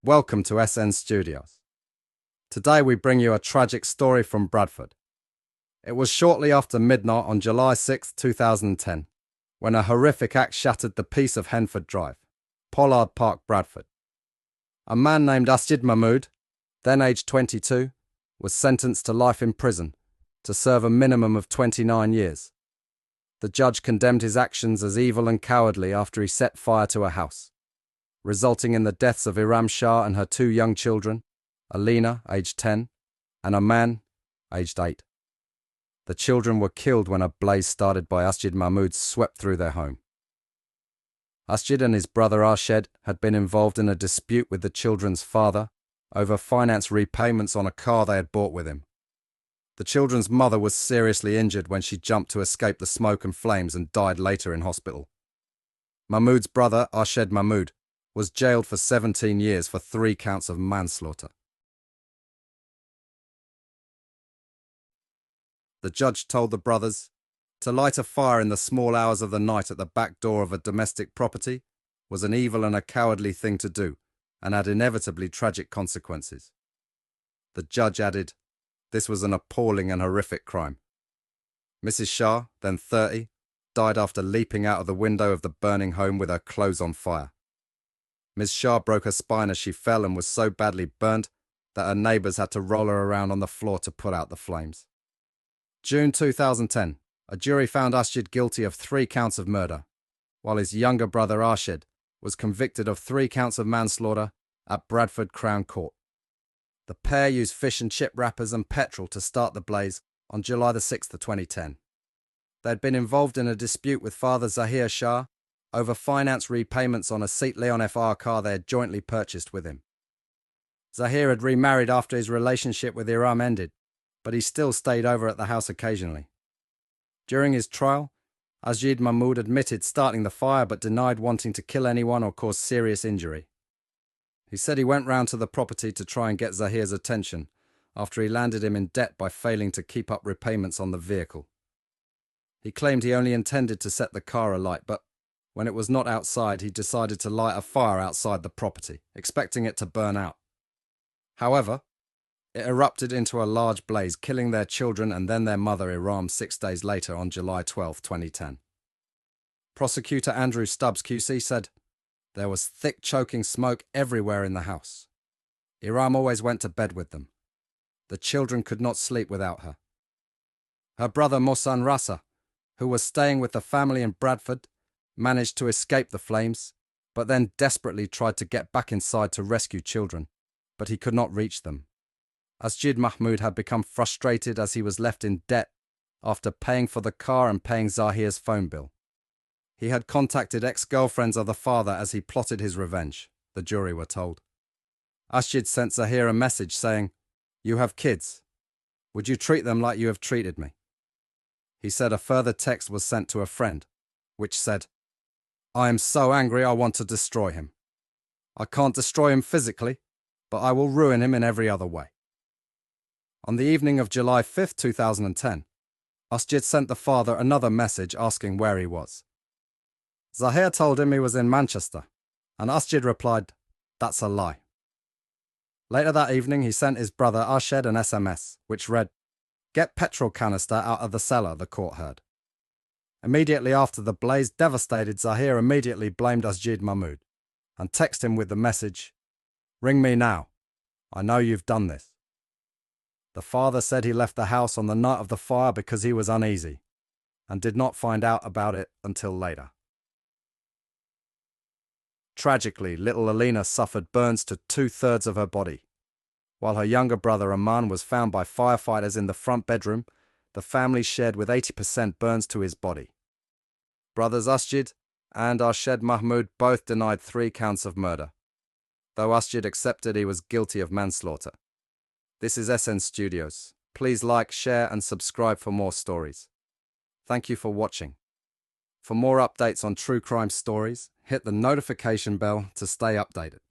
Welcome to SN Studios. Today we bring you a tragic story from Bradford. It was shortly after midnight on July 6, 2010, when a horrific act shattered the peace of Henford Drive, Pollard Park, Bradford. A man named Asjid Mahmood, then aged 22, was sentenced to life in prison to serve a minimum of 29 years. The judge condemned his actions as evil and cowardly after he set fire to a house, resulting in the deaths of Iram Shah and her two young children, Alina, aged 10, and a man, aged 8. The children were killed when a blaze started by Asjid Mahmood swept through their home. Asjid and his brother Arson had been involved in a dispute with the children's father over finance repayments on a car they had bought with him. The children's mother was seriously injured when she jumped to escape the smoke and flames and died later in hospital. Mahmood's brother, Asjid Mahmood, was jailed for 17 years for 3 counts of manslaughter. The judge told the brothers, to light a fire in the small hours of the night at the back door of a domestic property was an evil and a cowardly thing to do, and had inevitably tragic consequences. The judge added, this was an appalling and horrific crime. Mrs. Shah, then 30, died after leaping out of the window of the burning home with her clothes on fire. Ms. Shah broke her spine as she fell and was so badly burned that her neighbours had to roll her around on the floor to put out the flames. June 2010, a jury found Asjid guilty of 3 counts of murder, while his younger brother Arson was convicted of 3 counts of manslaughter at Bradford Crown Court. The pair used fish and chip wrappers and petrol to start the blaze on July 6, 2010. They had been involved in a dispute with father Zahir Shah over finance repayments on a Seat Leon FR car they had jointly purchased with him. Zahir had remarried after his relationship with Iram ended, but he still stayed over at the house occasionally. During his trial, Asjid Mahmood admitted starting the fire but denied wanting to kill anyone or cause serious injury. He said he went round to the property to try and get Zahir's attention after he landed him in debt by failing to keep up repayments on the vehicle. He claimed he only intended to set the car alight, but when it was not outside, he decided to light a fire outside the property, expecting it to burn out. However, it erupted into a large blaze, killing their children and then their mother Iram 6 days later on July 12, 2010. Prosecutor Andrew Stubbs QC said, there was thick choking smoke everywhere in the house. Iram always went to bed with them. The children could not sleep without her. Her brother Mohsen Rasa, who was staying with the family in Bradford, managed to escape the flames, but then desperately tried to get back inside to rescue children, but he could not reach them. Asjid Mahmood had become frustrated as he was left in debt after paying for the car and paying Zahir's phone bill. He had contacted ex-girlfriends of the father as he plotted his revenge, the jury were told. Asjid sent Zahir a message saying, "You have kids. Would you treat them like you have treated me?" He said a further text was sent to a friend, which said, "I am so angry I want to destroy him. I can't destroy him physically, but I will ruin him in every other way." On the evening of July 5, 2010, Asjid sent the father another message asking where he was. Zahir told him he was in Manchester, and Asjid replied, "That's a lie." Later that evening, he sent his brother Arson an SMS, which read, "Get petrol canister out of the cellar," the court heard. Immediately after the blaze devastated, Zahir immediately blamed Asjid Mahmood and texted him with the message, "Ring me now. I know you've done this." The father said he left the house on the night of the fire because he was uneasy and did not find out about it until later. Tragically, little Alina suffered burns to 2/3 of her body. While her younger brother Aman was found by firefighters in the front bedroom, the family shared with 80% burns to his body. Brothers Asjid and Asjid Mahmood both denied 3 counts of murder, though Asjid accepted he was guilty of manslaughter. This is SN Studios. Please like, share and subscribe for more stories. Thank you for watching. For more updates on true crime stories, hit the notification bell to stay updated.